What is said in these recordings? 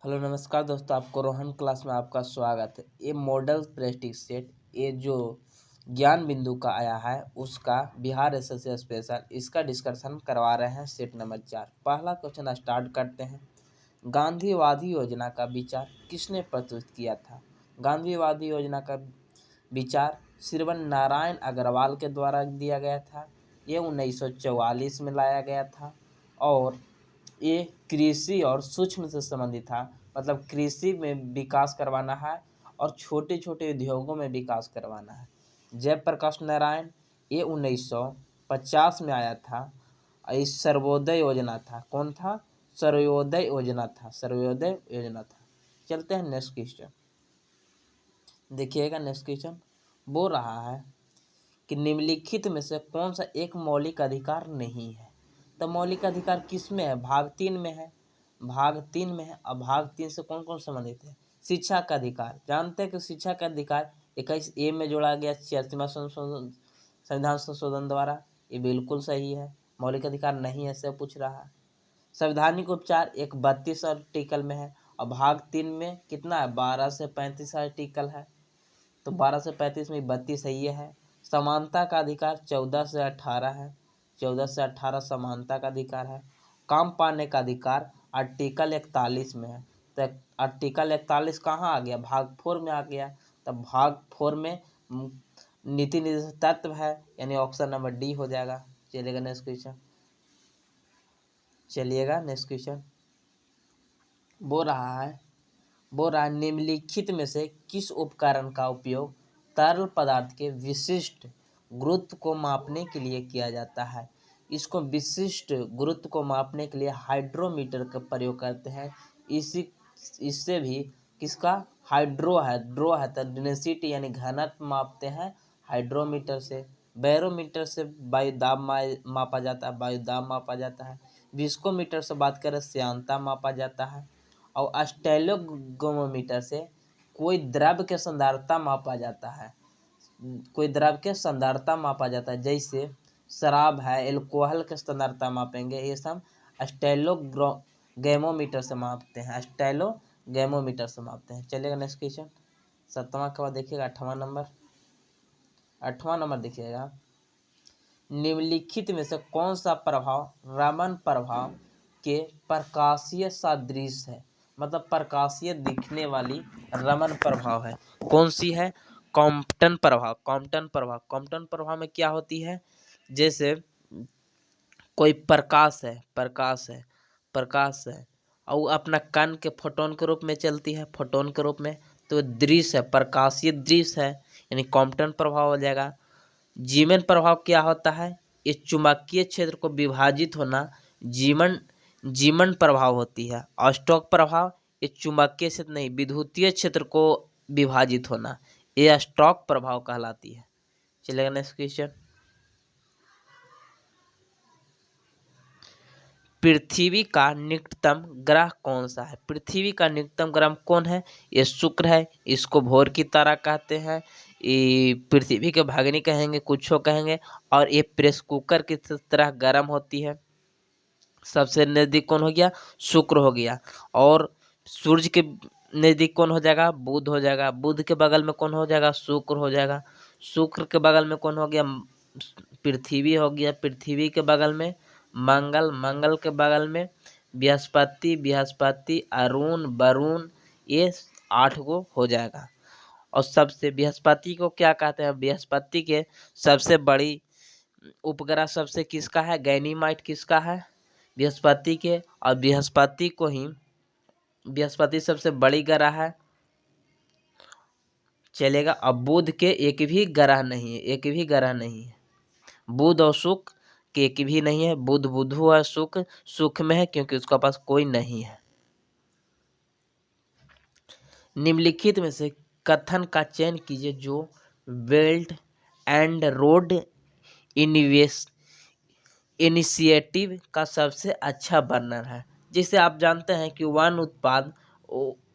Hello नमस्कार दोस्तों, आपको रोहन क्लास में आपका स्वागत है। ये मॉडल प्रेस्टिज सेट, ये जो ज्ञान बिंदु का आया है उसका बिहार एसएससी स्पेशल, इसका डिस्कशन करवा रहे हैं। सेट नंबर 4, पहला क्वेश्चन स्टार्ट करते हैं। गांधीवादी योजना का विचार किसने प्रस्तुत किया था? गांधीवादी योजना का विचार श्रीवन नारायण अग्रवाल के द्वारा दिया गया था। ये 1944 में लाया गया था और ये कृषि और सूक्ष्म से संबंधित था। मतलब कृषि में विकास करवाना है और छोटे छोटे उद्योगों में विकास करवाना है। जयप्रकाश नारायण, ये 1950 में आया था। इस सर्वोदय योजना था। कौन था? सर्वोदय योजना था। सर्वोदय योजना था। चलते हैं नेक्स्ट क्वेश्चन। देखिएगा नेक्स्ट क्वेश्चन बोल रहा है कि निम्नलिखित में से कौन सा एक मौलिक अधिकार नहीं है? तो मौलिक अधिकार किस में है? भाग 3 में है। भाग 3 में है। अब भाग 3 से कौन कौन संबंधित है? शिक्षा का अधिकार। जानते हैं कि शिक्षा का अधिकार 21A में जोड़ा गया 86वां संविधान संशोधन द्वारा। ये बिल्कुल सही है। मौलिक अधिकार नहीं है ऐसे पूछ रहा है। संवैधानिक उपचार एक 32 आर्टिकल में है और भाग 3 में कितना है? 12 से 35 आर्टिकल है। तो 12 से 35 में 32 सही है। समानता का अधिकार 14 से 18 है। 14 से 18 समानता का अधिकार है। काम पाने का अधिकार आर्टिकल 41 में है। तो आर्टिकल 41 कहाँ आ गया? भाग 4 में आ गया। तब भाग 4 में नीति निर्देशक तत्व है, यानी ऑप्शन नंबर डी हो जाएगा। चलिएगा नेक्स्ट क्वेश्चन। बोल रहा है निम्नलिखित में से किस उपकरण का उपयोग तरल पदार्थ के विशिष्ट गुरुत्व को मापने के लिए किया जाता है? इसको विशिष्ट गुरुत्व को मापने के लिए हाइड्रोमीटर का प्रयोग करते हैं। इससे भी किसका? ड्रो है तो डेंसिटी यानी घनत्व मापते हैं हाइड्रोमीटर से। बैरोमीटर से वायुदाब मापा जाता है। विस्कोमीटर से बात करें श्यानता मापा जाता है। और स्टेलोगोमीटर से कोई द्रव के सांद्रता मापा जाता है। जैसे शराब है, एल्कोहल के सांद्रता मापेंगे, ये सब स्टेलोगैमोमीटर से मापते हैं। चलिएगा नेक्स्ट क्वेश्चन। 7वां के बाद देखिएगा 8वां नंबर देखिएगा। निम्नलिखित में से कौन सा प्रभाव रमन प्रभाव के प्रकाशीय सदृश है? मतलब प्रकाशीय दिखने वाली रमन प्रभाव है। कौन सी है? कॉम्पटन प्रभाव में क्या होती है? जैसे कोई प्रकाश है और अपना कण के फोटोन के रूप में चलती है, तो दृश्य है, प्रकाशीय दृश्य है, यानी कॉम्पटन प्रभाव हो जाएगा। जीवन प्रभाव क्या होता है? ये चुंबकीय क्षेत्र को विभाजित होना जीवन प्रभाव होती है। और स्टोक प्रभाव ये चुंबकीय क्षेत्र नहीं, विद्युतीय क्षेत्र को विभाजित होना, ये स्टोक प्रभाव कहलाती है। चलेगा नेक्स्ट क्वेश्चन। पृथ्वी का निकटतम ग्रह कौन सा है? पृथ्वी का निकटतम ग्रह कौन है? ये शुक्र है। इसको भोर की तारा कहते हैं। ये पृथ्वी के भगनी कहेंगे, कुछ कहेंगे। और ये प्रेस कुकर की तरह गर्म होती है। सबसे नजदीक कौन हो गया? शुक्र हो गया। और सूर्य के नजदीक कौन हो जाएगा? बुध हो जाएगा। बुध के बगल में कौन हो जाएगा? शुक्र हो जाएगा। शुक्र के बगल में कौन हो गया? पृथ्वी हो गया। पृथ्वी के बगल में मंगल के बगल में बृहस्पति, अरुण, वरुण, ये 8 गो हो जाएगा। और सबसे बृहस्पति को क्या कहते हैं? बृहस्पति के सबसे बड़ी उपग्रह सबसे किसका है? गैनीमाइट किसका है? बृहस्पति के। और बृहस्पति सबसे बड़ी ग्रह है। चलेगा। अब बुध के एक भी ग्रह नहीं है। बुध और शुक्र के एक भी नहीं है। बुधु है, शुक्र सुख में है क्योंकि उसका पास कोई नहीं है। निम्नलिखित में से कथन का चयन कीजिए जो बेल्ट एंड रोड इनिशिएटिव का सबसे अच्छा वर्णन है। जिसे आप जानते हैं कि वन उत्पाद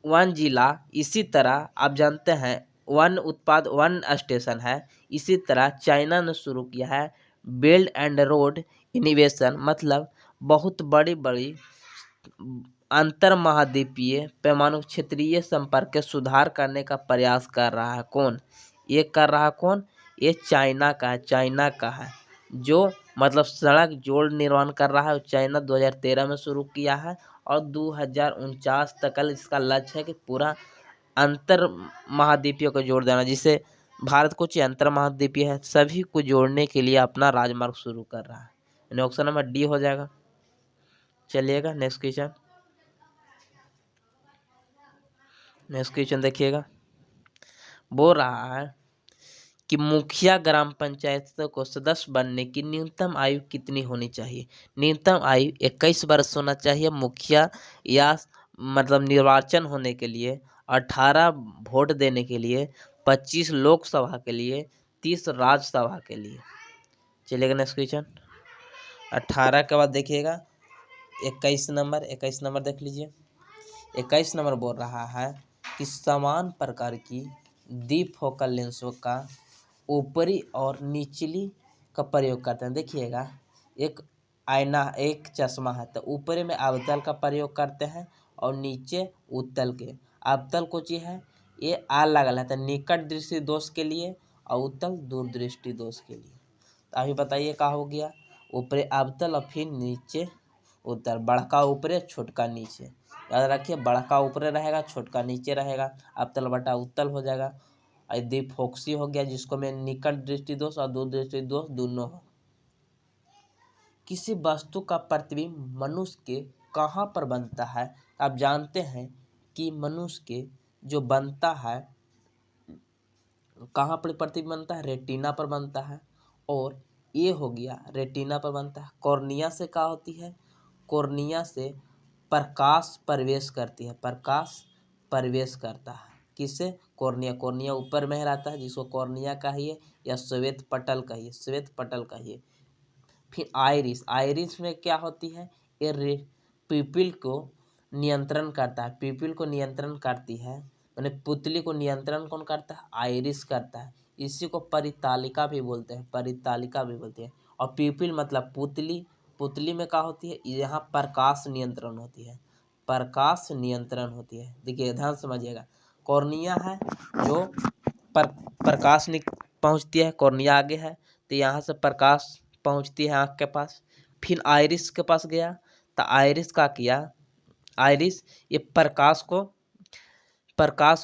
वन जिला, इसी तरह आप जानते हैं वन उत्पाद वन स्टेशन है। इसी तरह चाइना ने शुरू किया है बेल्ट एंड रोड इनोवेशन, मतलब बहुत बड़ी बड़ी अंतर महाद्वीपीय परमाणु क्षेत्रीय संपर्क के सुधार करने का प्रयास कर रहा है। कौन ये कर रहा है? कौन ये? चाइना का है, चाइना का है, जो मतलब सड़क जोड़ निर्माण कर रहा है। चाइना 2013 में शुरू किया है और 2049 तक इसका लक्ष्य है कि पूरा अंतर महाद्वीपीय को जोड़ देना, जिसे भारत कुछ अंतर महाद्वीपीय है सभी को जोड़ने के लिए अपना राजमार्ग शुरू कर रहा है। ऑप्शन नंबर डी हो जाएगा। चलिएगा नेक्स्ट क्वेश्चन। नेक्स्ट क्वेश्चन देखिएगा, बोल रहा है कि मुखिया ग्राम पंचायत को सदस्य बनने की न्यूनतम आयु कितनी होनी चाहिए? न्यूनतम आयु 21 वर्ष होना चाहिए मुखिया, या मतलब निर्वाचन होने के लिए 18 वोट देने के लिए, 25 लोकसभा के लिए, 30 राज्यसभा के लिए। चलिएगा नेक्स्ट क्वेश्चन। 18 के बाद देखिएगा 21 नंबर देख लीजिए। 21 नंबर बोल रहा है कि समान प्रकार की द्विफोकल लेंसों का ऊपरी और निचली का प्रयोग करते हैं। देखिएगा, एक आईना, एक चश्मा है तो ऊपरी में अवतल का प्रयोग करते हैं और नीचे उत्तल के। अवतल को चीज है ये अलग अलग है, निकट दृष्टि दोष के लिए और उत्तल दूर दृष्टि दोष के लिए। तो अभी बताइए क्या हो गया? ऊपरी अवतल और फिर नीचे उत्तल, बड़का ऊपरे छोटका नीचे। याद रखिए, बड़का ऊपरे रहेगा, छोटका नीचे रहेगा, अवतल बटा उत्तल हो जाएगा। द्विफोक्सी हो गया, जिसको में निकट दृष्टि दोष और दूर दृष्टि दोष दोनों हो। किसी वस्तु का प्रतिबिंब मनुष्य के कहाँ पर बनता है? आप जानते हैं कि मनुष्य के जो बनता है कहाँ पर प्रतिबिंब बनता है? रेटिना पर बनता है। और ये हो गया रेटिना पर बनता है। कॉर्निया से क्या होती है? कॉर्निया से प्रकाश प्रवेश करती है, प्रकाश प्रवेश करता है। किससे? कॉर्निया। कॉर्निया ऊपर में रहता है, जिसको कॉर्निया कहिए या श्वेत पटल कहिए, श्वेत पटल कहिए। फिर आइरिस, आइरिस में क्या होती है? ये पिपिल को नियंत्रण करता है, पिपिल को नियंत्रण करती है, मैंने पुतली को नियंत्रण कौन करता है? आइरिस करता है। इसी को परितालिका भी बोलते हैं, परितालिका भी बोलते हैं। और पिपिल मतलब पुतली, पुतली में क्या होती है? यहाँ प्रकाश नियंत्रण होती है, प्रकाश नियंत्रण होती है। देखिए ध्यान समझिएगा, कॉर्निया है जो प्रकाश पहुँचती है, कॉर्निया आगे है तो यहाँ से प्रकाश पहुँचती है आँख के पास। फिर आइरिस के पास गया तो आइरिस का किया, आइरिस ये प्रकाश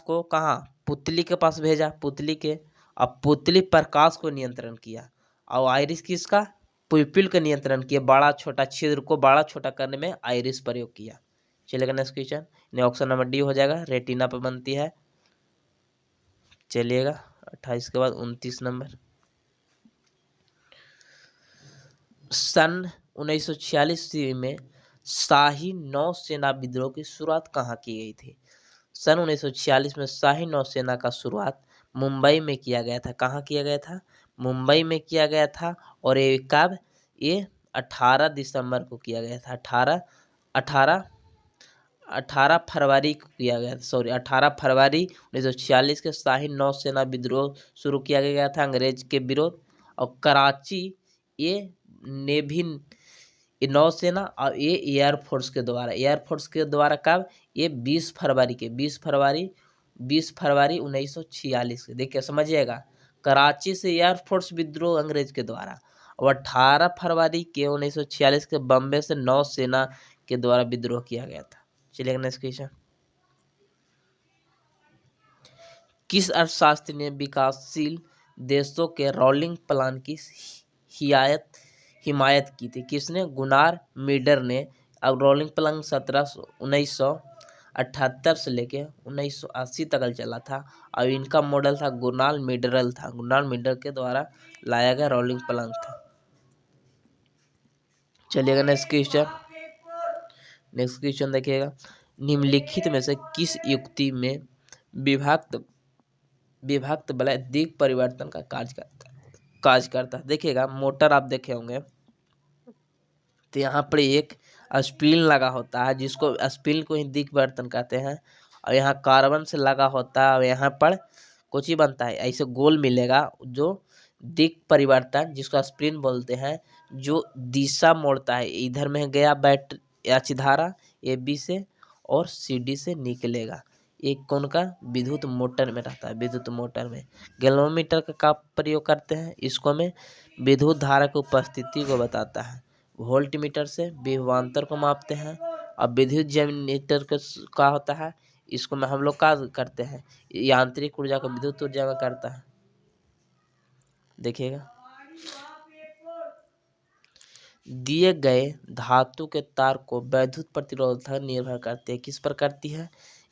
को कहाँ? पुतली के पास भेजा, पुतली के। अब पुतली प्रकाश को नियंत्रण किया और आइरिस किसका? पुपिल का नियंत्रण किया, बड़ा छोटा छिद्र को बड़ा छोटा करने में आइरिस प्रयोग किया। चलिएगा next question. Option number D हो जाएगा, रेटिना पर बनती है। चलिएगा 28 के बाद 29 नंबर। सन 1946 ईस्वी में शाही नौसेना विद्रोह की शुरुआत कहाँ की गई थी? सन 1946 में शाही नौसेना का शुरुआत मुंबई में किया गया था। कहाँ किया गया था? मुंबई में किया गया था। और ये कब? ये 18 दिसंबर को किया गया था। 18 फरवरी को किया गया था, सॉरी 18 फरवरी 1946 के शाही नौसेना विद्रोह शुरू किया गया था अंग्रेज के विरोध। और कराची ये नेवी, ये नौसेना और ये एयरफोर्स के द्वारा कब? ये 20 फरवरी 1946 के। देखिए समझिएगा, कराची से एयरफोर्स विद्रोह अंग्रेज के द्वारा, और 18 फरवरी के 1946 के बम्बे से नौसेना के द्वारा विद्रोह किया गया था। चलिए नेक्स्ट क्वेश्चन। किस अर्थशास्त्री ने विकासशील देशों के रोलिंग प्लान की हिमायत की थी? किसने? गुनार मीडर ने। अब रोलिंग प्लान 1978 से लेके 1980 तक चला था और इनका मॉडल था गुनार मीडरल था, गुनार मीडर के द्वारा लाया गया रोलिंग प्लान था। चलिएगा नेक्स्ट क्वेश्चन देखिएगा, निम्नलिखित में से किस युक्ति में विभक्त बल दिग परिवर्तन का कार्य करता है? देखिएगा, मोटर आप देखे होंगे तो यहाँ पर एक स्प्रिंग लगा होता है, जिसको स्प्रिंग को ही दिग परिवर्तन कहते हैं। और यहाँ कार्बन से लगा होता है और यहाँ पर कुछ ही बनता है, ऐसे गोल मिलेगा जो दिग परिवर्तन, जिसको स्प्रिंग बोलते हैं, जो दिशा मोड़ता है। इधर में गया बैटरी धारा ए बी से और सीडी से निकलेगा। एक कौन का? विद्युत मोटर में रहता है। विद्युत मोटर में गैल्वेनोमीटर का प्रयोग करते हैं। इसको में विद्युत धारा की उपस्थिति को बताता है। वोल्टमीटर से विभवांतर को मापते हैं। अब विद्युत जनरेटर का होता है, इसको में हम लोग क्या करते हैं? यांत्रिक ऊर्जा को विद्युत ऊर्जा में करता है। देखिएगा, दिए गए धातु के तार को वैद्युत प्रतिरोधकता निर्भर करती है। किस पर करती है?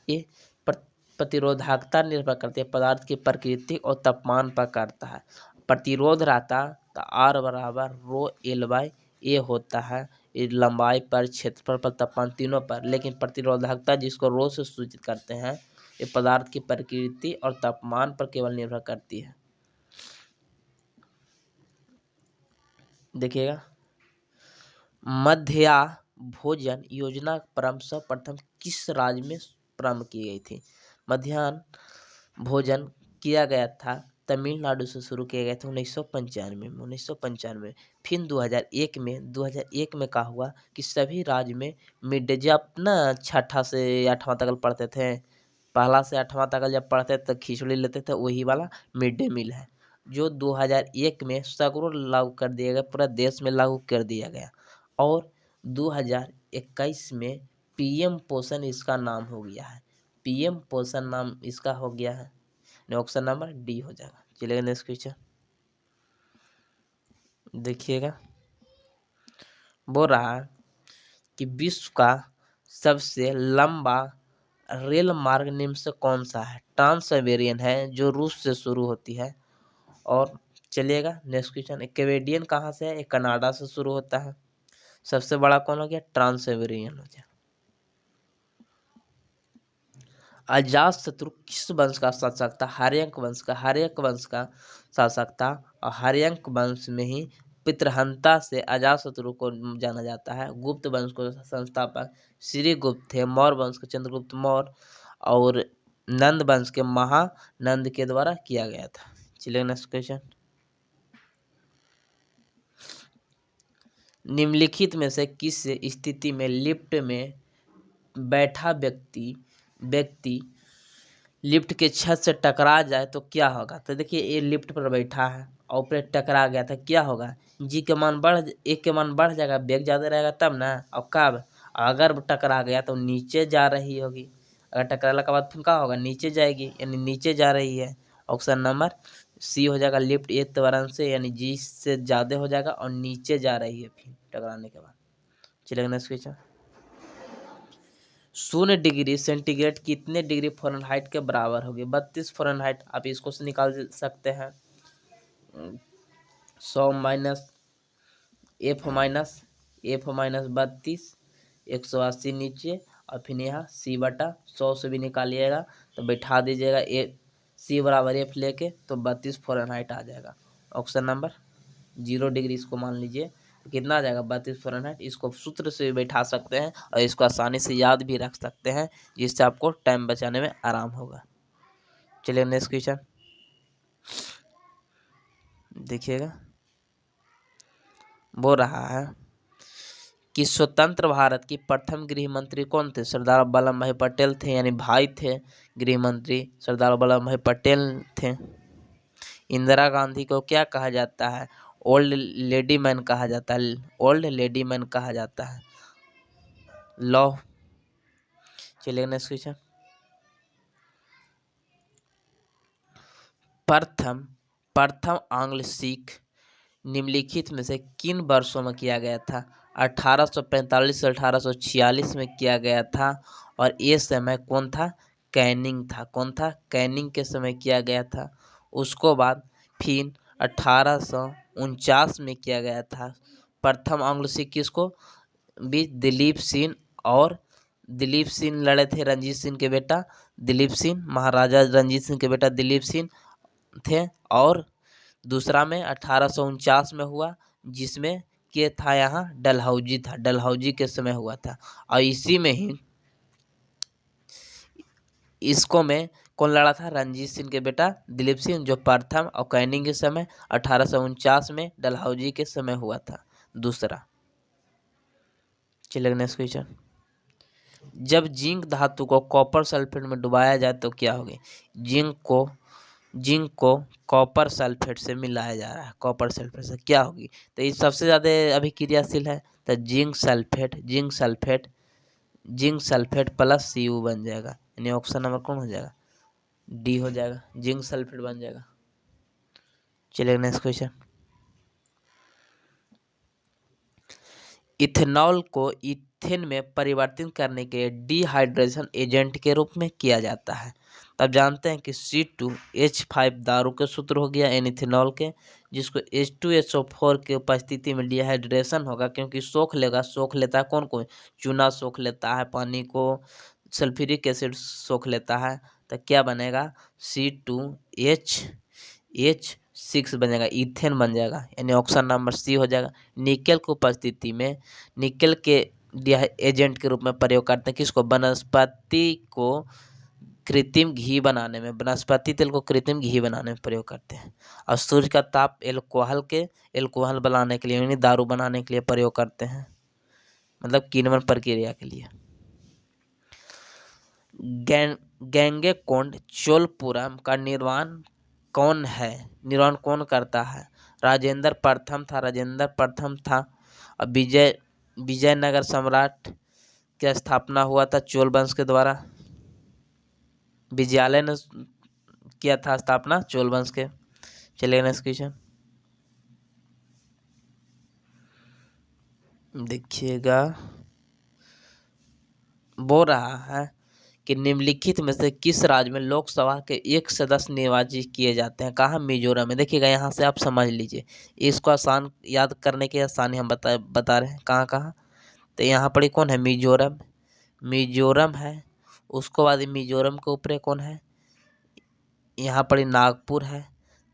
ये प्रतिरोधकता निर्भर करती है पदार्थ की प्रकृति और तापमान पर करता है। प्रतिरोध रहता तो R बराबर रो L बाई ए होता है, ये लंबाई पर, क्षेत्रफल पर, तापमान तीनों पर। लेकिन प्रतिरोधकता जिसको रो से सूचित करते हैं, ये पदार्थ की प्रकृति और तापमान पर केवल निर्भर करती है। देखिएगा, मध्याह्न भोजन योजना सर्वप्रथम किस राज्य में प्रारंभ की गई थी? मध्याह्न भोजन किया गया था तमिलनाडु से शुरू किया गया था 1995 में। फिर 2001 में क्या हुआ कि सभी राज्य में मिड डे, जब ना छठा से आठवां तक पढ़ते थे, पहला से आठवां तक जब पढ़ते तो खिचड़ी लेते थे, वही वाला मिड डे मील है जो 2001 में सगरों लागू कर दिया गया, पूरा देश में लागू कर दिया गया। और 2021 में पीएम पोषण इसका नाम हो गया है। पीएम पोषण नाम इसका हो गया है। ऑप्शन नंबर डी हो जाएगा। चलिए नेक्स्ट क्वेश्चन देखिएगा, बोल रहा है कि विश्व का सबसे लंबा रेल मार्ग निम्न से कौन सा है? ट्रांस साइबेरियन है जो रूस से शुरू होती है। और चलिएगा नेक्स्ट क्वेश्चन, कैनेडियन कहाँ से है? एक कनाडा से शुरू होता है। सबसे बड़ा कौन हो गया? ट्रांस साइबेरियन हो गया। अजातशत्रु किस वंश का शासक था? हर्यंक वंश का। हर्यंक वंश का शासक था और हर्यंक वंश में ही पितृहंता से अजातशत्रु को जाना जाता है। गुप्त वंश को संस्थापक श्रीगुप्त थे। मौर्य वंश के चंद्रगुप्त मौर्य और नंद वंश के महानंद के द्वारा किया गया था। चलिए नेक्स्ट क्वेश्चन, निम्नलिखित में से किस स्थिति में लिफ्ट में बैठा व्यक्ति लिफ्ट के छत से टकरा जाए तो क्या होगा? तो देखिए, ये लिफ्ट पर बैठा है और ऊपर टकरा गया था, क्या होगा? जी के मान एक के मान बढ़ जाएगा, वेग ज़्यादा रहेगा तब ना। और कब? अगर टकरा गया तो नीचे जा रही होगी, अगर टकराने के बाद फिर क्या होगा? नीचे जाएगी, यानी नीचे जा रही है। ऑप्शन नंबर सी हो जाएगा। लिफ्ट एक त्वरण से यानी जी से ज़्यादा हो जाएगा और नीचे जा रही है फिर टकराने के बाद। चलिए नेक्स्ट क्वेश्चन, 0 डिग्री सेंटीग्रेड कितने डिग्री फ़ारेनहाइट के बराबर होगी? 32 फ़ारेनहाइट। आप इसको से निकाल सकते हैं। 100 माइनस एफ माइनस 32, 180 नीचे और फिर यहाँ सी बटा 100 से भी निकालिएगा तो बैठा दीजिएगा ए सी बराबर एफ लेके, तो 32 फ़ारेनहाइट आ जाएगा। ऑप्शन नंबर 0 डिग्री इसको मान लीजिए तो कितना आ जाएगा? 32 फ़ारेनहाइट। इसको सूत्र से भी बैठा सकते हैं और इसको आसानी से याद भी रख सकते हैं, जिससे आपको टाइम बचाने में आराम होगा। चलिए नेक्स्ट क्वेश्चन देखिएगा, बोल रहा है कि स्वतंत्र भारत की प्रथम गृह मंत्री कौन थे? सरदार वल्लभ भाई पटेल थे, यानी भाई थे गृह मंत्री सरदार वल्लभ भाई पटेल थे। इंदिरा गांधी को क्या कहा जाता है? ओल्ड लेडी मैन कहा जाता है। ओल्ड लेडी मैन कहा जाता है। लॉ। चलिए नेक्स्ट क्वेश्चन, प्रथम आंग्ल सिख निम्नलिखित में से किन वर्षों में किया गया था? 1845 से 1846 में किया गया था। और ये समय कौन था? कैनिंग था। कौन था? कैनिंग के समय किया गया था। उसको बाद फिर 1849 में किया गया था। प्रथम आंग्ल सिख किसको? भी दिलीप सिंह, और दिलीप सिंह लड़े थे रंजीत सिंह के बेटा दिलीप सिंह, महाराजा रंजीत सिंह के बेटा दिलीप सिंह थे। और दूसरा में 1849 में हुआ, जिसमें के था यहाँ डलहौजी था, डलहौजी के समय हुआ था। और इसी में ही इसको में कौन लड़ा था? रंजीत सिंह के बेटा दिलीप सिंह, जो प्रथम और कैनिंग के समय 1849 में, डलहौजी के समय हुआ था दूसरा। चलिए नेक्स्ट क्वेश्चन, जब जिंक धातु को कॉपर सल्फेट में डुबाया जाए तो क्या होगी? जिंक को कॉपर सल्फेट से मिलाया जा रहा है, कॉपर सल्फेट से क्या होगी? तो ये सबसे ज़्यादा अभिक्रियाशील है, तो जिंक सल्फेट प्लस Cu बन जाएगा, यानी ऑप्शन नंबर कौन हो जाएगा? डी हो जाएगा, जिंक सल्फेट बन जाएगा। चलिए नेक्स्ट क्वेश्चन। इथेनॉल को इथेन में परिवर्तित करने के डिहाइड्रेशन एजेंट के रूप में किया जाता है। तब जानते हैं कि C2H5 दारू के सूत्र हो गया एन इथेनॉल के, जिसको H2SO4 की उपस्थिति में डिहाइड्रेशन होगा, क्योंकि सोख लेता है कौन कौन? चूना सोख लेता है, पानी को सल्फ्यूरिक एसिड सोख लेता है, तो क्या बनेगा? C2H6 बनेगा, इथेन बन जाएगा, यानी ऑप्शन नंबर सी हो जाएगा। निकेल की उपस्थिति में निकेल के एजेंट के रूप में प्रयोग करते हैं किसको? वनस्पति तेल को कृत्रिम घी बनाने में प्रयोग करते हैं। और सूर्य का ताप एल्कोहल बनाने के लिए, यानी दारू बनाने के लिए प्रयोग करते हैं, मतलब किण्वन प्रक्रिया के लिए। गैंगेकोंड चोलपुरम का निर्माण कौन करता है? राजेंद्र प्रथम था। और विजयनगर सम्राट की स्थापना हुआ था चोल वंश के द्वारा। विजयालय ने किया था स्थापना चोल वंश के। चलिए नेक्स्ट क्वेश्चन देखिएगा, बोल रहा है कि निम्नलिखित में से किस राज्य में लोकसभा के एक सदस्य निर्वाचित किए जाते हैं? कहाँ? मिजोरम में। देखिएगा यहाँ से आप समझ लीजिए, इसको आसान याद करने की आसानी हम बता रहे हैं। कहाँ? तो यहाँ पर कौन है? मिजोरम है। उसको बाद मिजोरम के ऊपर कौन है? यहाँ पर नागपुर है,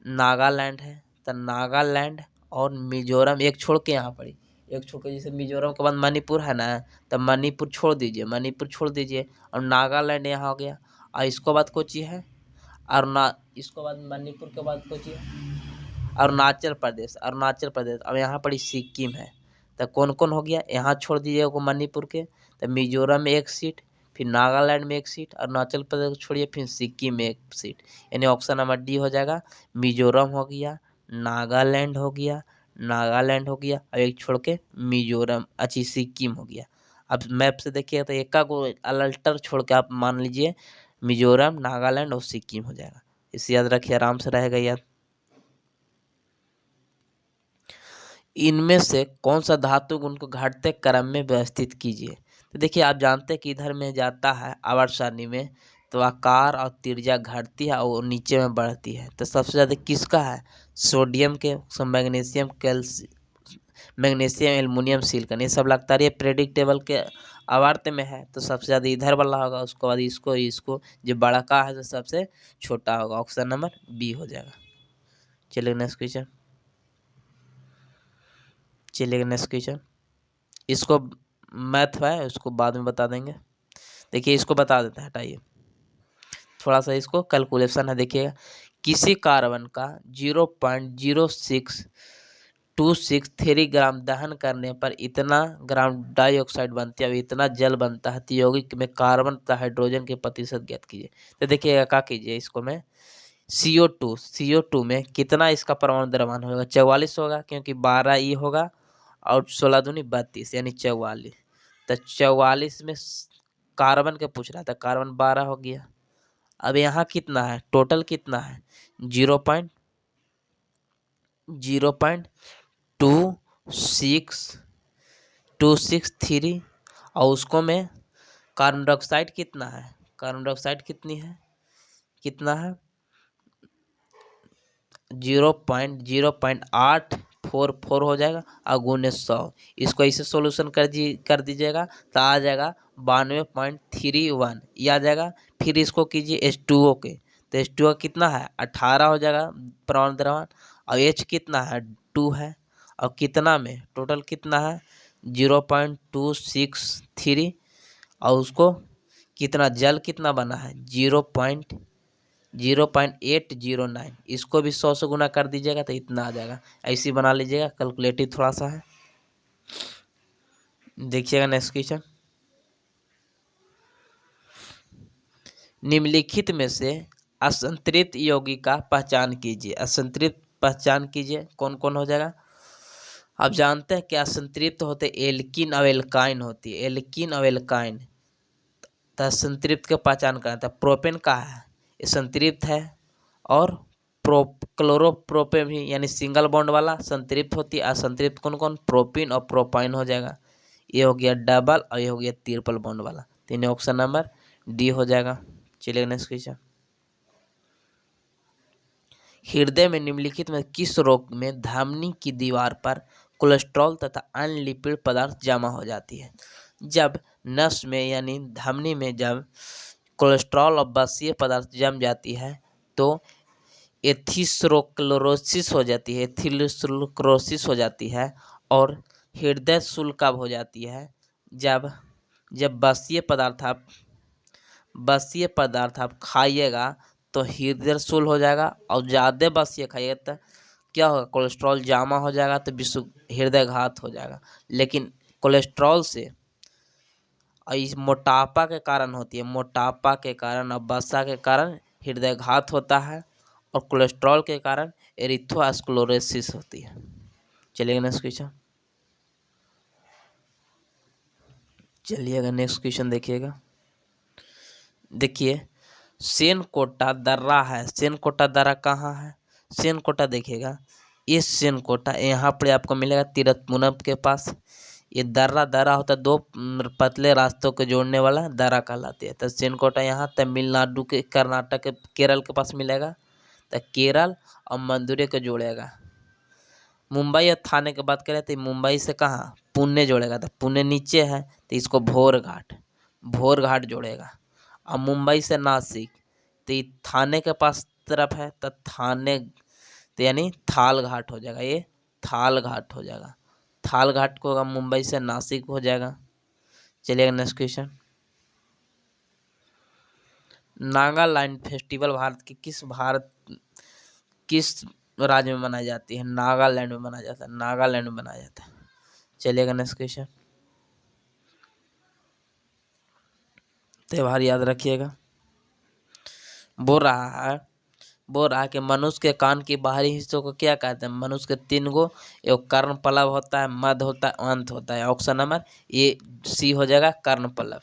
नागालैंड है। तो नागालैंड और मिजोरम एक छोड़ के जैसे मिजोरम के बाद मणिपुर है ना, तो मणिपुर छोड़ दीजिए और नागालैंड यहाँ हो गया। और इसको बाद कोची है, इसको बाद मणिपुर के बाद कोची है अरुणाचल प्रदेश। अब यहाँ पर सिक्किम है। तो कौन कौन हो गया? यहाँ छोड़ दीजिए को मणिपुर के, तो मिजोरम में एक सीट, फिर नागालैंड में एक सीट, अरुणाचल प्रदेश छोड़िए, फिर सिक्किम में एक सीट, यानी ऑप्शन नंबर डी हो जाएगा। मिजोरम हो गया, नागालैंड हो गया और एक छोड़ के सिक्किम हो गया। अब मैप से देखिए तो एक को अल्टर छोड़ के आप मान लीजिए मिजोरम, नागालैंड और सिक्किम हो जाएगा। इसे याद रखिए, आराम से रहेगा याद। इनमें से कौन सा धातु गुण को घटते क्रम में व्यवस्थित कीजिए? तो देखिए आप जानते हैं कि इधर में जाता है आवर्त सारणी में, तो आकार और त्रिज्या घटती है और नीचे में बढ़ती है। तो सबसे ज़्यादा किसका है? सोडियम के, मैग्नीशियम, एल्युमिनियम, सिलिकॉन, ये सब लगता है पीरियोडिक टेबल के आवर्त में है, तो सबसे ज़्यादा इधर वाला होगा। उसके बाद इसको जो बड़ा का है तो सबसे छोटा होगा, ऑप्शन नंबर बी हो जाएगा। चलिए नेक्स्ट क्वेश्चन। इसको मैथ है, उसको बाद में बता देंगे। देखिए इसको बता देते हैं, हटाइए थोड़ा सा, इसको कैलकुलेशन है। देखिएगा, किसी कार्बन का 0.0626 ग्राम दहन करने पर इतना ग्राम डाइऑक्साइड बनती है और इतना जल बनता है, तो यौगिक में कार्बन तथा हाइड्रोजन के प्रतिशत ज्ञात कीजिए। तो देखिएगा क्या कीजिए, इसको मैं CO2 में कितना इसका परमाणु द्रव्यमान होगा? 44 होगा, क्योंकि 12 ई होगा और 16 दूनी 32, यानी 44। तो 44 में कार्बन के पूछ रहा था, कार्बन 12 हो गया। अब यहाँ कितना है? टोटल कितना है? 0.26263। और उसको में कार्बन डाइऑक्साइड कितना है? कार्बन डाइऑक्साइड कितना है? 0.0844 हो जाएगा और गुने 100। इसको ऐसे सोल्यूशन कर दीजिएगा तो आ जाएगा 92.31, ये आ जाएगा। फिर इसको कीजिए H2O के, तो H2O कितना है? 18 हो जाएगा परमाणु द्रव्यमान, और H कितना है? 2 है। और कितना में टोटल कितना है? 0.263। और उसको कितना जल कितना बना है? 0.809। इसको भी 100 से गुना कर दीजिएगा तो इतना आ जाएगा। ऐसे बना लीजिएगा, कैलकुलेटिव थोड़ा सा है। देखिएगा नेक्स्ट क्वेश्चन। निम्नलिखित में से असंतृप्त यौगिका पहचान कीजिए। असंतृप्त पहचान कीजिए, कौन कौन हो जाएगा। आप जानते हैं कि असंतृप्त होते एल्किन और एल्काइन होती है, एल्किन और एल्काइन। तो संतृप्त का पहचान करना था। प्रोपेन का है, ये संतृप्त है। और क्लोरोप्रोपेन भी यानी सिंगल बॉन्ड वाला संतृप्त होती है। असंतृप्त कौन कौन, प्रोपिन और प्रोपाइन हो जाएगा। ये हो गया डबल और ये हो गया ट्रिपल बॉन्ड वाला। तीन ऑप्शन नंबर डी हो जाएगा। चलिए नेक्स्ट क्वेश्चन। हृदय में निम्नलिखित में किस रोग में धमनी की दीवार पर कोलेस्ट्रॉल तथा अन्य लिपिड पदार्थ जमा हो जाती है। जब नस में यानी धमनी में जब कोलेस्ट्रॉल और बसीय पदार्थ जम जाती है तो एथिरोस्क्लेरोसिस हो जाती है, एथिरोस्क्लेरोसिस हो जाती है। और हृदय शूल कब हो जाती है, जब जब बसीय पदार्थ आप खाइएगा तो हृदय शूल हो जाएगा। और ज़्यादा बसीय खाइएगा तो क्या होगा, कोलेस्ट्रॉल जमा हो जाएगा तो विश्व हृदय घात हो जाएगा। लेकिन कोलेस्ट्रॉल से और इस मोटापा के कारण होती है, मोटापा के कारण और वसा के कारण हृदय घात होता है। और कोलेस्ट्रॉल के कारण एरिथ्रोस्क्लेरोसिस होती है। चलिएगा नेक्स्ट क्वेश्चन। चलिएगा नेक्स्ट क्वेश्चन देखिएगा। देखिए सेनकोटा दर्रा है, सेनकोटा दर्रा कहाँ है। सेनकोटा देखिएगा, ये सेनकोटा यहाँ पर आपको मिलेगा तिरुपति के पास। ये दर्रा होता है, दो पतले रास्तों को जोड़ने वाला दर्रा कहलाती है। तो सेनकोटा यहाँ तमिलनाडु के, कर्नाटक के, केरल के पास मिलेगा। तो केरल और मदुरै को जोड़ेगा। मुंबई और थाने की बात करें तो मुंबई से कहाँ, पुणे जोड़ेगा। तो पुणे नीचे है तो इसको भोर घाट जोड़ेगा। और मुंबई से नासिक तो ये थाने के पास तरफ है तो थाने, तो यानी थाल घाट हो जाएगा, ये थाल घाट हो जाएगा। थाल घाट को होगा मुंबई से नासिक हो जाएगा। चलिएगा नेक्स्ट क्वेश्चन। नागालैंड फेस्टिवल किस राज्य में मनाई जाती है। नागालैंड में मनाया जाता है, नागालैंड में मनाया जाता है। चलिएगा नेक्स्ट क्वेश्चन। त्योहार याद रखिएगा। बोल रहा है कि मनुष्य के कान के बाहरी हिस्सों को क्या कहते हैं। मनुष्य के तीन गो, एक कर्णपलव होता है, मध्य होता है, अंत होता है। ऑप्शन नंबर ए सी हो जाएगा, कर्णपलव।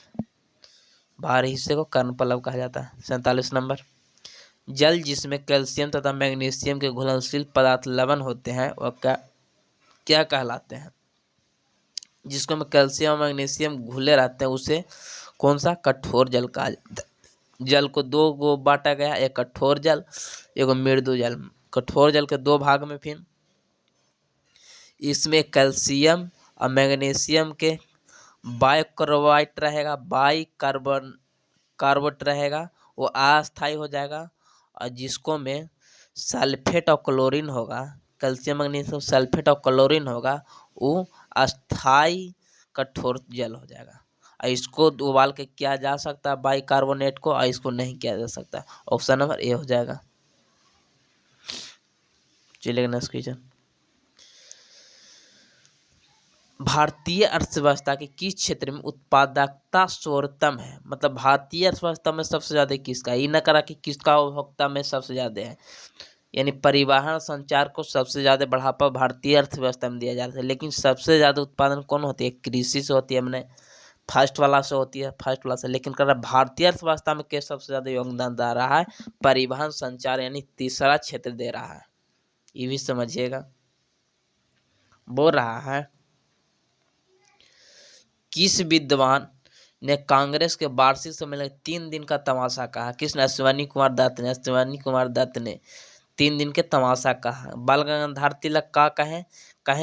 बाहरी हिस्से को कर्णपलव कहा जाता है। 47 नंबर। जल जिसमें कैल्शियम तथा मैग्नीशियम के घुलनशील पदार्थ लवण होते हैं वह क्या कहलाते हैं। जिसको में कैल्शियम और मैग्नीशियम घुले रहते हैं उसे कौन सा, कठोर जल कहा जाता है। जल को दो गो बांटा गया, एक कठोर जल, एक मृदु जल। कठोर जल के दो भाग में फिर इसमें कैल्शियम और मैग्नीशियम के बाइकार्बोनेट रहेगा, कार्बोनेट रहेगा, वो अस्थायी हो जाएगा। और जिसको में सल्फेट और क्लोरीन होगा, कैल्शियम मैग्नीशियम सल्फेट और क्लोरीन होगा, वो अस्थायी कठोर जल हो जाएगा। और इसको उबाल के किया जा सकता है बाइकार्बोनेट को, और इसको नहीं किया जा सकता। ऑप्शन नंबर ए हो जाएगा। चलिए नेक्स्ट क्वेश्चन। भारतीय अर्थव्यवस्था के किस क्षेत्र में उत्पादकता सर्वोत्तम है। मतलब भारतीय अर्थव्यवस्था में सबसे ज्यादा किसका, ये न करा कि किसका उपभोक्ता में सबसे ज्यादा है। यानी परिवहन संचार को सबसे ज्यादा बढ़ावा भारतीय अर्थव्यवस्था में दिया जाता है। लेकिन सबसे ज्यादा उत्पादन कौन होती है, कृषि से होती है, मैंने फर्स्ट वाला से होती है, फर्स्ट वाला से। लेकिन कर रहा भारतीय अर्थव्यवस्था में क्या सबसे ज्यादा योगदान दे रहा है, परिवहन संचार यानी तीसरा क्षेत्र दे रहा है। ये भी समझिएगा। बोल रहा है किस विद्वान ने कांग्रेस के वार्षिक सम्मेलन 3 दिन का तमाशा कहा। किसने, अश्विनी कुमार दत्त ने। अश्विनी कुमार दत्त ने 3 दिन के तमाशा कहा। बाल गंगाधर तिलक का कहें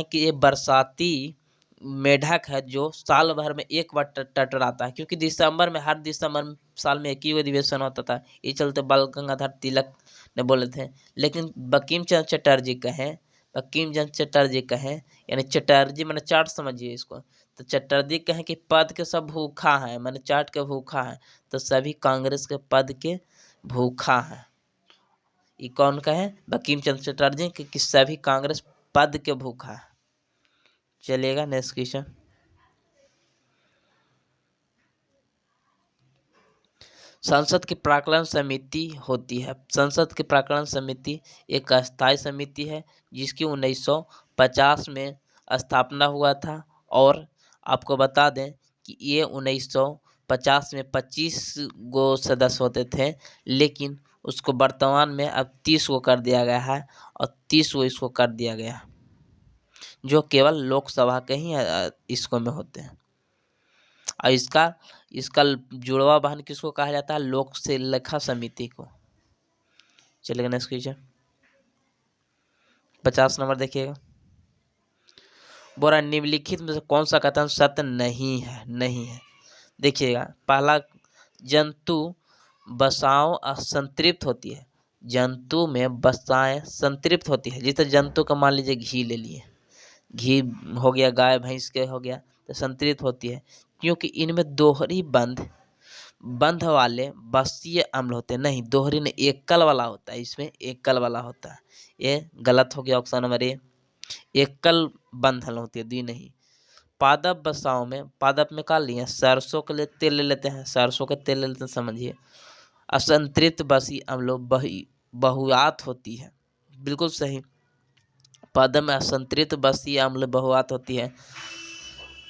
कि ये बरसाती मेढक है जो साल भर में एक बार टटराता है। क्योंकि दिसंबर में, हर दिसंबर साल में एक ही अधिवेशन होता था, ये चलते बाल गंगाधर तिलक ने बोले थे। लेकिन बंकिम चंद्र चटर्जी कहें, यानी चटर्जी मैंने चार्ट समझिए इसको। तो चटर्जी कहें कि पद के सब भूखा है, मैंने चार्ट के भूखा है, तो सभी कांग्रेस के पद के भूखा है। ये कौन कहे, बंकिम चंद्र चटर्जी कि सभी कांग्रेस पद के भूखा है। चलिएगा नेक्स्ट क्वेश्चन। संसद की प्राक्कलन समिति होती है। संसद की प्राक्कलन समिति एक अस्थायी समिति है जिसकी 1950 में स्थापना हुआ था। और आपको बता दें कि ये 1950 में 25 गो सदस्य होते थे, लेकिन उसको वर्तमान में अब 30 गो कर दिया गया है और 30 गो इसको कर दिया गया है, जो केवल लोकसभा के ही इसको में होते हैं। और इसका इसका जुड़वा वाहन किसको कहा जाता है? लोक से लेखा समिति को। चलिए नेक्स्ट क्वेश्चन 50 नंबर देखिएगा। बोरा निम्नलिखित में से कौन सा कथन सत्य नहीं है? नहीं है, देखिएगा। पहला, जंतु वसाओं असंतृप्त होती है। जंतु में वसाएं संतृप्त होती है। जिस जंतु का मान लीजिए घी ले लिए, घी हो गया, गाय भैंस के हो गया, तो संतृप्त होती है क्योंकि इनमें दोहरी बंध वाले बसीय अम्ल होते हैं। नहीं, दोहरी ने एकल वाला होता है, इसमें एकल वाला होता है। ये गलत हो गया, ऑप्शन नंबर ए। एकल बंधन होती है, दी नहीं। पादप वसाओं में, पादप में का लिए सरसों के लिए तेल ले लेते हैं, सरसों के तेल ले लेते हैं, समझिए। असंतृप्त बसी अम्लों बहुआत होती है, बिल्कुल सही। पादप में असंतृप्त बसी अम्ल बहुआत होती है,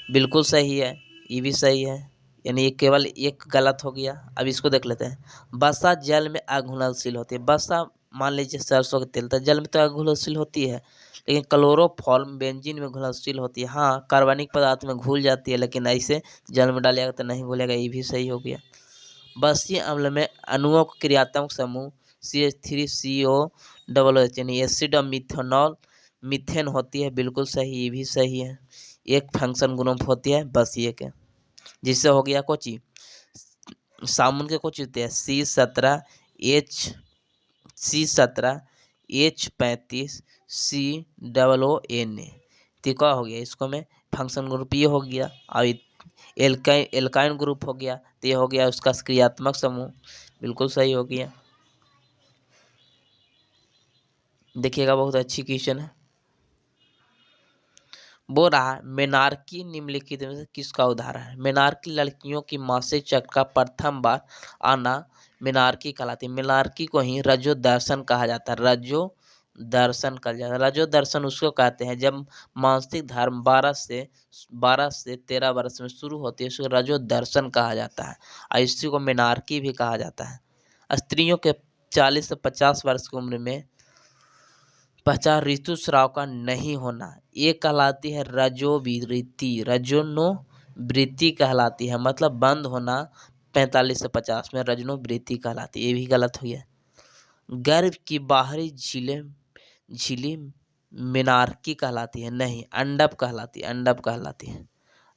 बिल्कुल सही है, ये भी सही है। यानी ये केवल एक गलत हो गया। अब इसको देख लेते हैं। वसा जल में अघुलनशील होती है। वसा मान लीजिए सरसों का तेल, तो जल में तो अघुलनशील होती है, लेकिन क्लोरोफॉर्म बेंजीन में घुलनशील होती है। हाँ, कार्बनिक पदार्थ में घुल जाती है, लेकिन ऐसे जल में डालिएगा तो नहीं घुलेगा, ये भी सही हो गया। बसीय अम्ल में अणुओं का क्रियात्मक समूह CH3COOH यानी एसिड और मीथेन होती है, बिल्कुल सही, ये भी सही है। एक फंक्शन ग्रुप होती है बसीय के, जिससे हो गया कोची सामुन के कुछ होते हैं C17H35COONA। तिका हो गया, इसको में फंक्शन ग्रुप ये हो गया। और एल्काइन ग्रुप हो गया, तो ये हो गया उसका क्रियात्मक समूह, बिल्कुल सही हो गया। देखिएगा, बहुत अच्छी क्वेश्चन है। वो रहा मेनार्की निम्नलिखित में से किसका उदाहरण है? मेनार्की लड़कियों की मासिक चक्र का प्रथम बार आना मेनार्की कहलाती है। मेनार्की को ही रजो दर्शन कहा जाता है। रजो दर्शन कहा जाता है। रजो दर्शन उसको कहते हैं जब मासिक धर्म 12 से 13 वर्ष में शुरू होती है, उसको रजो दर्शन कहा जाता है। और इसी को मेनार्की भी कहा जाता है। स्त्रियों के 40 से 50 वर्ष की उम्र में 50 ऋतुस्राव का नहीं होना, ये कहलाती है रजोवृत्ति। रजोनोवृत्ति कहलाती है, मतलब बंद होना 45 से 50 में रजनोवृत्ति कहलाती है, ये भी गलत हुई है। गर्भ की बाहरी झिल्ली मेनार्की कहलाती है, नहीं, अंडप कहलाती है, अंडप कहलाती है,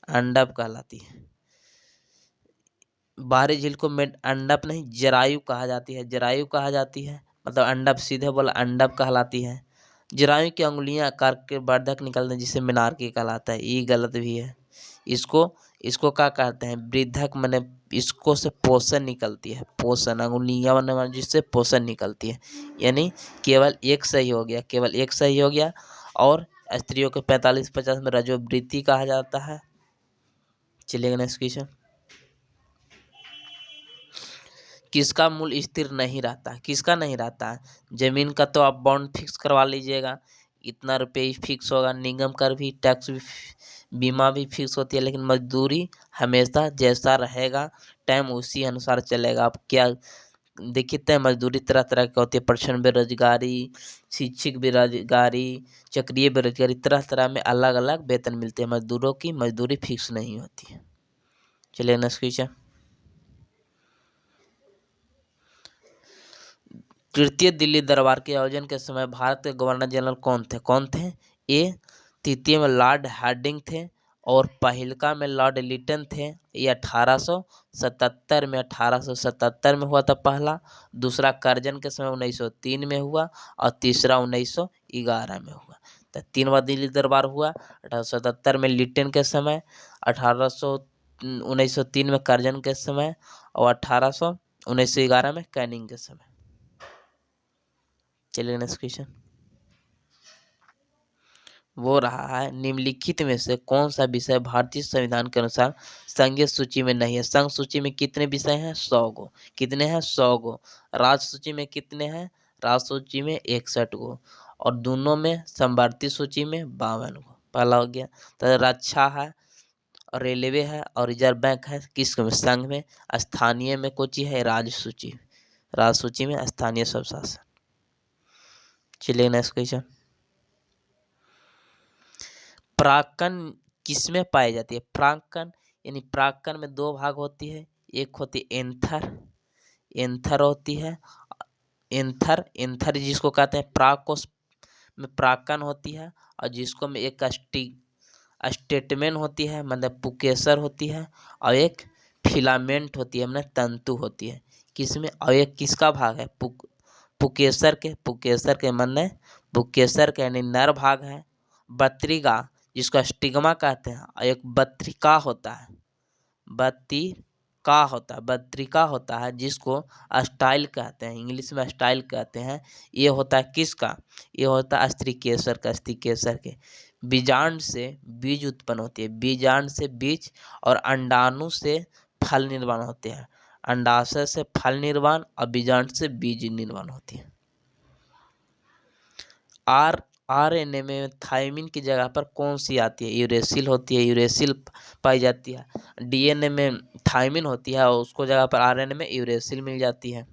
अंडप कहलाती है। बाहरी झिल्ली को अंडप नहीं, जरायु कहा जाती है, जरायु कहा जाती है, मतलब अंडप, सीधे बोला अंडप कहलाती है। जरायु की अंगुलियां आकार के वर्धक निकलते हैं, जिसे मेनार्की कहलाता है, ये गलत भी है। इसको क्या कहते हैं? वृद्धक, मैंने इसको से पोषण निकलती है, पोषण, अंगुलियां बनने वाली जिससे पोषण निकलती है। यानी केवल एक सही हो गया, केवल एक सही हो गया। और स्त्रियों के 45-50 में रजोवृत्ति कहा जाता है। चलिएगा नेक्स्ट क्वेश्चन। किसका मूल स्थिर नहीं रहता? किसका नहीं रहता? जमीन का तो आप बॉन्ड फिक्स करवा लीजिएगा, इतना रुपये ही फिक्स होगा। निगम कर भी, टैक्स भी, बीमा भी फिक्स होती है, लेकिन मजदूरी हमेशा जैसा रहेगा, टाइम उसी अनुसार चलेगा। आप क्या देखिए, तय मजदूरी तरह तरह की होती है। प्रछन्न बेरोजगारी, शिक्षित बेरोजगारी, चक्रीय बेरोजगारी, तरह तरह में अलग अलग वेतन मिलते हैं। मजदूरों की मजदूरी फिक्स नहीं होती है। चलिए नेक्स्ट क्वेश्चन। तृतीय दिल्ली दरबार के आयोजन के समय भारत के गवर्नर जनरल कौन थे? कौन थे? ए तृतीय में लॉर्ड हार्डिंग थे, और पहिलका में लॉर्ड लिटन थे। ये 1877 में हुआ था पहला। दूसरा करजन के समय 1903 में हुआ, और तीसरा 1911 में हुआ। तो 3 बार दिल्ली दरबार हुआ। 1877 में लिटन के समय, 1903 में करजन के समय, और 1911 में कैनिंग के समय। चलिए नेक्स्ट क्वेश्चन। वो रहा है निम्नलिखित में से कौन सा विषय भारतीय संविधान के अनुसार संघीय सूची में नहीं है। संघ सूची में कितने विषय हैं? 100 गो। कितने हैं? 100 गो। राज्य सूची में कितने हैं? राज्य सूची में 61 गो और दोनों में संवर्ती सूची में 52 गो। पहला हो गया। तो रक्षा है और रेलवे है और रिजर्व बैंक है किस में? संघ में। स्थानीय में कोची है? राज्य सूची। राज्य सूची में स्थानीय स्वशासन। चलिए नेक्स्ट क्वेश्चन। प्राक्कन किसमें पाई जाती है? प्राक्कन यानी प्राक्कन में दो भाग होती है। एक होती एंथर, एंथर होती है। एंथर एंथर जिसको कहते हैं प्राकोष में प्राक्कन होती है और जिसको में एक स्टेटमेंट होती है मतलब पुकेसर होती है और एक फिलामेंट होती है मतलब तंतु होती है। किसमें? और एक किसका भाग है? पुकेसर के। पुकेसर के मन पुकेसर के यानी नर भाग है। बत्रिका जिसको स्टिग्मा कहते हैं और एक बत्रिका होता है। बत्रिका होता है जिसको स्टाइल कहते हैं, इंग्लिश में स्टाइल कहते हैं। ये होता है किसका? ये होता है स्त्रीकेसर का। स्त्रीकेसर के बीजांड से बीज उत्पन्न होती है। बीजांड से बीज और अंडाणु से फल निर्माण होते हैं। अंडाशय से फल निर्माण और बीजांड से बीज निर्माण होती है। आरएनए में थायमिन की जगह पर कौन सी आती है? यूरेसिल होती है। यूरेसिल पाई जाती है। डीएनए में थायमिन होती है और उसको जगह पर आरएनए में यूरेसिल मिल जाती है।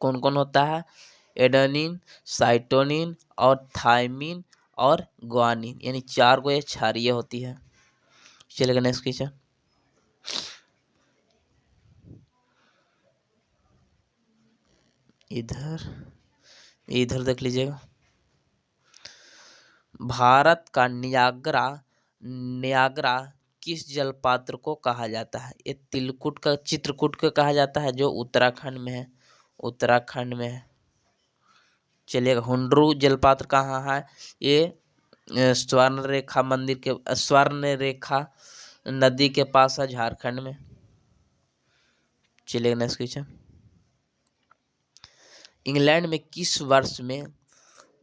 कौन कौन होता है? एडेनिन, साइटोनिन और थायमिन और ग्वानिन यानी 4 गो ये क्षारीय होती है। चलेगा नेक्स्ट क्वेश्चन। इधर देख लीजिएगा। भारत का नियाग्रा किस जलपात्र को कहा जाता है? ये चित्रकूट को कहा जाता है जो उत्तराखंड में है। उत्तराखंड में है। चलिएगा। हुंड्रू जलपात्र कहाँ है? ये स्वर्ण रेखा नदी के पास है झारखंड में। चलिएगा नेक्स्ट क्वेश्चन। इंग्लैंड में किस वर्ष में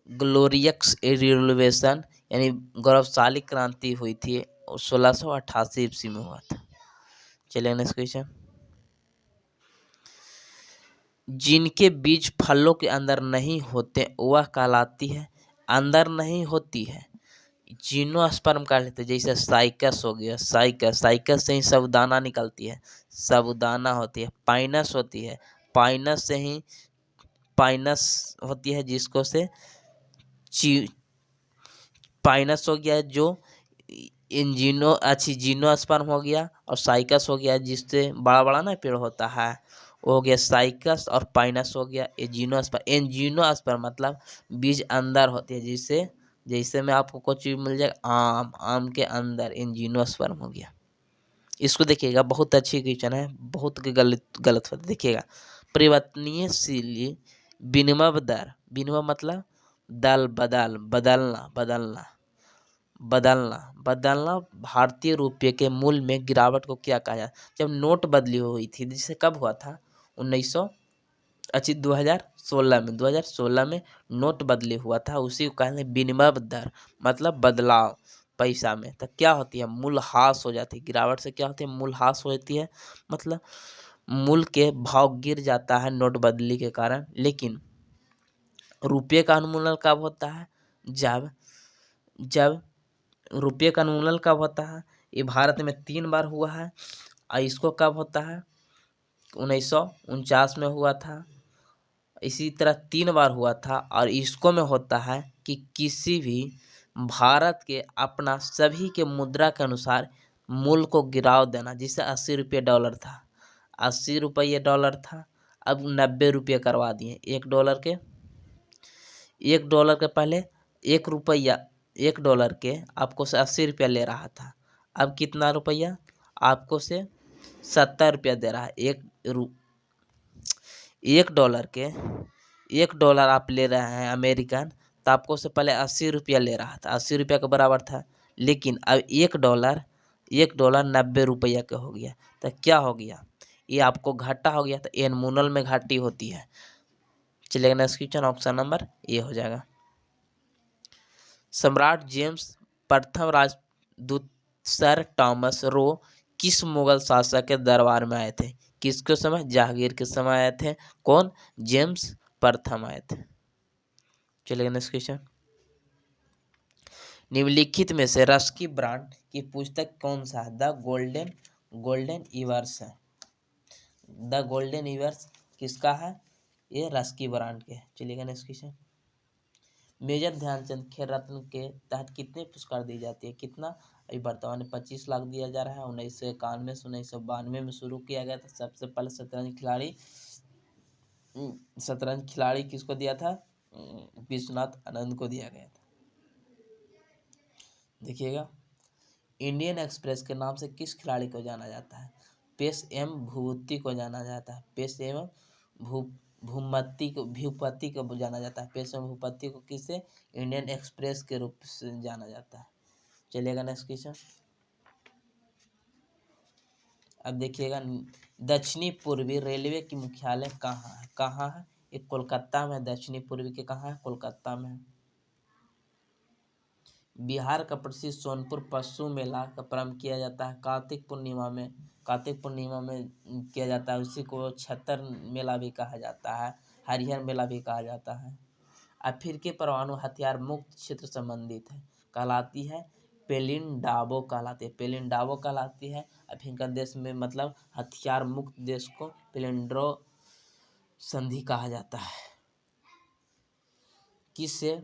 ग्लोरियस रिवोल्यूशन यानी गौरवशाली क्रांति हुई थी? 1688 ईस्वी में हुआ था। चलिए नेक्स्ट क्वेश्चन। जिनके बीज फलों के अंदर नहीं होते वह कहलाती है? अंदर नहीं होती है जिम्नोस्पर्म कह लेते हैं। जैसे साइकस हो गया। साइकस से ही साबूदाना निकलती है। साबूदाना होती है। पाइनस होती है। पाइनस से ही पाइनस होती है जिसको से पाइनस हो गया जो जिम्नोस्पर्म हो गया और साइकस हो गया जिससे बड़ा बड़ा ना पेड़ होता है वो हो गया साइकस और पाइनस हो गया एंजियोस्पर्म मतलब बीज अंदर होती है। जैसे में आपको कुछ चीज मिल जाएगा आम के अंदर एंजियोस्पर्म हो गया। इसको देखिएगा बहुत अच्छी क्वेश्चन है। बहुत गलत होता है। देखिएगा। परिवर्तनशील विनिमय दर। विनिमय मतलब बदलना भारतीय रुपये के मूल्य में गिरावट को क्या कहा जाता है? जब नोट बदली हुई थी जिसे कब हुआ था? 2016 में नोट बदली हुआ था। उसी को कहते हैं विनिमय दर मतलब बदलाव पैसा में। तो क्या होती है? मूल्यह्रास हो जाती है। गिरावट से क्या होती है? मूल्यह्रास होती है मतलब मूल्य के भाव गिर जाता है नोट बदली के कारण। लेकिन रुपये का उन्मूलन कब होता है? जब रुपये का उन्मूलन कब होता है? ये भारत में 3 बार हुआ है और इसको कब होता है? 1949 में हुआ था। इसी तरह 3 बार हुआ था और इसको में होता है कि किसी भी भारत के अपना सभी के मुद्रा के अनुसार मूल्य को गिराव देना। जैसे 80 रुपये डॉलर था, 80 रुपये डॉलर था, अब 90 रुपये करवा दिए। एक डॉलर के पहले 1 डॉलर के आपको से 80 रुपया ले रहा था। अब कितना रुपया आपको से 70 रुपया दे रहा है। एक डॉलर आप ले रहे हैं अमेरिकन तो आपको से पहले 80 रुपया ले रहा था। 80 रुपया के बराबर था। लेकिन अब 1 डॉलर 90 रुपया का हो गया। तो क्या हो गया? ये आपको घाटा हो गया। तो एनमूनल में घाटी होती है। चलिए next question option number A हो जाएगा। सम्राट जेम्स प्रथम राजदूत सर टॉमस रो किस मुगल शासक के दरबार में आए थे? किसके समय? जहांगीर के समय आए थे। कौन? जेम्स प्रथम आए थे। चलिए नेक्स्ट क्वेश्चन। निम्नलिखित में से रस्की ब्रांड की पुस्तक कौन सा है? द गोल्डन ईवर्स है। द गोल्डन ईवर्स किसका है? ये रस्की ब्रांड के। चलिएगा नेक्स्ट क्वेश्चन। मेजर ध्यानचंद खेल रत्न के तहत कितने पुरस्कार दी जाती है? कितना? अभी वर्तमान में 25 लाख दिया जा रहा है। 1991 से 1992 में शुरू किया गया था। सबसे पहले शतरंज खिलाड़ी किसको दिया था? विश्वनाथ आनंद को दिया गया था। देखिएगा, इंडियन एक्सप्रेस के नाम से किस खिलाड़ी को जाना जाता है? पेस एम भूपति को जाना जाता है। पेस एवं भूपति को जाना जाता है। पेस एवं भूपति को किससे? इंडियन एक्सप्रेस के रूप से जाना जाता है। चलिएगा नेक्स्ट क्वेश्चन। अब देखिएगा, दक्षिणी पूर्वी रेलवे की मुख्यालय कहाँ है? कहाँ है? ये कोलकाता में। दक्षिणी पूर्वी के कहाँ है? कोलकाता में। बिहार का प्रसिद्ध सोनपुर पशु मेला का प्रारंभ किया जाता है कार्तिक पूर्णिमा में। कार्तिक पूर्णिमा में किया जाता है। उसी को छतर मेला भी कहा जाता है, हरिहर मेला भी कहा जाता है। अफ्रीकी परमाणु हथियार मुक्त क्षेत्र संबंधित है, कहलाती है पेलिंडाबो कहलाती है। पेलिंडाबो कहलाती है। अफ्रीका देश में मतलब हथियार मुक्त देश को पेलिंड्रो संधि कहा जाता है। किसे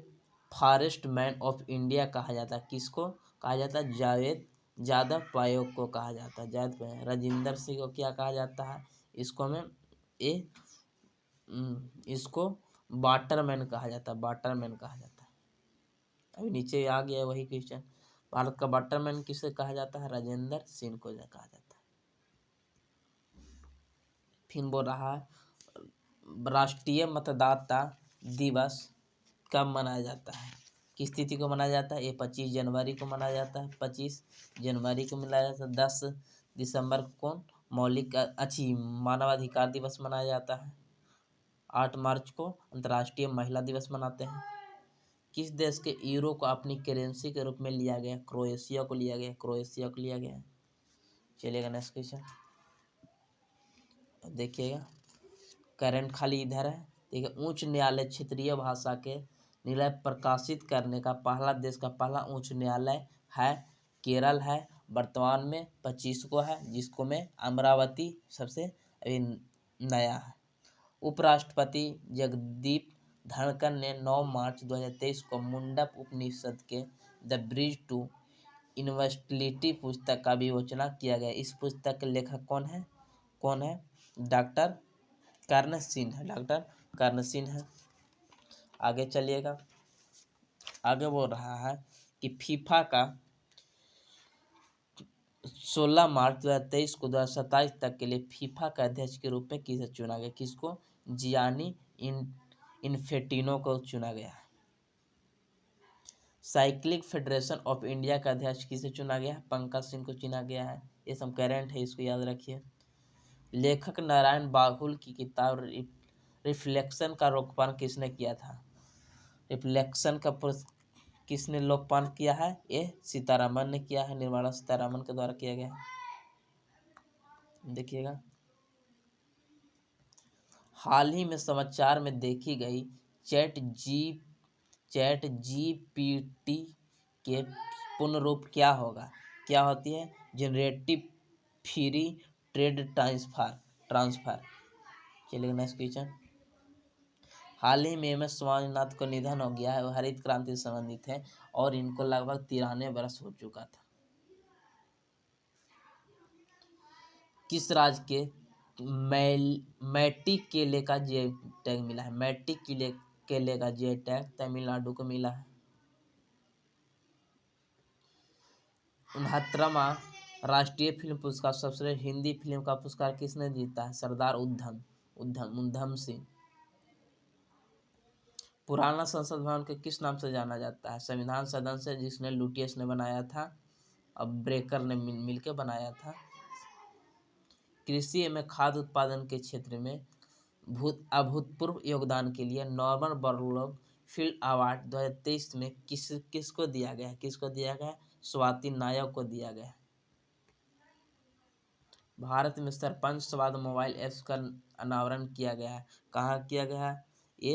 फॉरेस्ट मैन ऑफ इंडिया कहा जाता है? किसको कहा जाता है? जावेद यादव पायेंग को कहा जाता है। जावेद पायेंग। राजिंदर सिंह को क्या कहा जाता है? इसको वाटरमैन कहा जाता है। वाटरमैन कहा जाता है। अभी नीचे आ गया वही क्वेश्चन। भारत का वाटरमैन किसे कहा जाता है? राजेंद्र सिंह को कहा जाता है। फिर बोल रहा है, राष्ट्रीय मतदाता दिवस कब मनाया जाता है? किस तिथि को मनाया जाता है? ये 25 जनवरी को मनाया जाता है। 25 जनवरी को मनाया जाता है। 10 दिसंबर को कौन मानवाधिकार दिवस मनाया जाता है। 8 मार्च को अंतर्राष्ट्रीय महिला दिवस मनाते हैं। किस देश के यूरो को अपनी करेंसी के रूप में लिया गया? क्रोएशिया को लिया गया। क्रोएशिया को लिया गया। चलिएगा नेक्स्ट क्वेश्चन। देखिएगा, करंट खाली इधर है। देखिए, उच्च न्यायालय क्षेत्रीय भाषा के निर्णय प्रकाशित करने का पहला देश का पहला उच्च न्यायालय है केरल है। वर्तमान में 25 को है, जिसको में अमरावती सबसे अभी नया है। उपराष्ट्रपति जगदीप धनखड़ ने 9 मार्च 2023 को मुंडप उपनिषद के द ब्रिज टू इनवर्सिटी पुस्तक का विमोचन किया गया। इस पुस्तक के लेखक कौन है? डॉक्टर कर्ण सिंह है। डॉक्टर कर्ण सिंह है। आगे चलिएगा। आगे बोल रहा है कि फीफा का 16 मार्च 2023 को 2027 तक के लिए फीफा का अध्यक्ष के रूप में किसे चुना गया? किसको? जियानी इन्फेंटिनो को चुना गया। साइक्लिंग फेडरेशन ऑफ इंडिया का अध्यक्ष किसे चुना गया? पंकज सिंह को चुना गया है। ये सब करंट है, इसको याद रखिए। लेखक नारायण बाहुल की किताब रिफ्लेक्शन का लोकपाल किसने किया था? रिफ्लेक्शन का किसने लोकपाल किया है? ये सीतारामन ने किया है। निर्मला सीतारामन के द्वारा किया गया। देखिएगा, हाल ही में समाचार में देखी गई चैट जीपीटी के पूर्ण रूप क्या होगा? क्या होती है? Generative free trade transfer. चलिए नेक्स्ट क्वेश्चन। हाल ही में एम.एस. स्वामीनाथन को निधन हो गया है। वो हरित क्रांति से संबंधित है और इनको लगभग 93 वर्ष हो चुका था। किस राज्य के मैटी केले का जे टैग मिला है? मैटी केले का जे टैग तमिलनाडु को मिला है। 69वां राष्ट्रीय फिल्म पुरस्कार सर्वश्रेष्ठ हिंदी फिल्म का पुरस्कार किसने जीता है? सरदार उधम सिंह। पुराना संसद भवन को किस नाम से जाना जाता है? संविधान सदन से, जिसने लुटियस ने बनाया था, अब ब्रेकर ने मिलकर बनाया था। कृषि में खाद्य उत्पादन के क्षेत्र में अभूतपूर्व योगदान के लिए नॉर्मन बोरलॉग फील्ड अवार्ड 2023 में किसको दिया गया है? किसको दिया गया है? स्वाति नायक को दिया गया है। भारत में सरपंच स्वाद मोबाइल ऐप्स का अनावरण किया गया है। कहाँ किया गया है? ये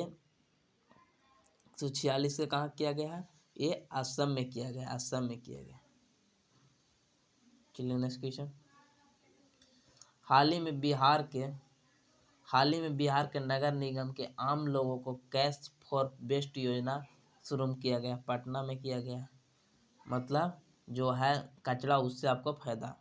146 से कहाँ किया गया है? ये असम में किया गया, असम में किया गया। चलिए नेक्स्ट क्वेश्चन। हाल ही में बिहार के नगर निगम के आम लोगों को कैश फॉर बेस्ट योजना शुरू किया गया, पटना में किया गया। मतलब जो है कचरा उससे आपको फायदा।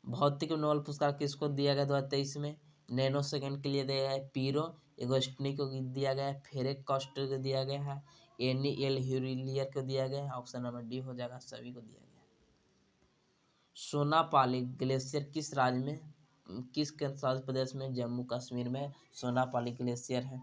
भौतिक नोबेल पुरस्कार किसको दिया गया 2023 में? नैनो सेकंड के लिए दिया गया है पीरो एगोस्टिनी को दिया गया है, फेरेक कॉस्टर को दिया गया है, एनी एल ह्यूरिलियर को दिया गया है। ऑप्शन नंबर डी हो जाएगा, सभी को दिया गया। सोनापाली ग्लेशियर किस राज्य में, किस केंद्रशासित प्रदेश में? जम्मू कश्मीर में सोनापाली ग्लेशियर है।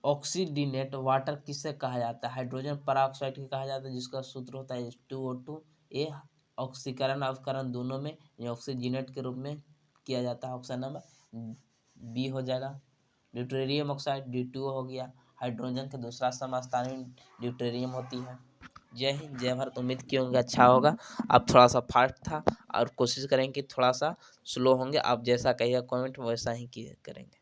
ऑक्सीडीनेट वाटर किसे कहा जाता है? हाइड्रोजन पराऑक्साइड को कहा जाता है, जिसका सूत्र होता है H2O2। ये ऑक्सीकरण अवकरण दोनों में ऑक्सीजनेट के रूप में किया जाता है। ऑप्शन नंबर बी हो जाएगा। ड्यूटेरियम ऑक्साइड D2O हो गया। हाइड्रोजन का दूसरा समस्थानिक ड्यूटेरियम होती है। जय हिंद जय भारत। उम्मीद की होंगे अच्छा होगा। अब थोड़ा सा फास्ट था और कोशिश करेंगे कि थोड़ा सा स्लो होंगे। आप जैसा कहिएगा कमेंट वैसा ही करेंगे।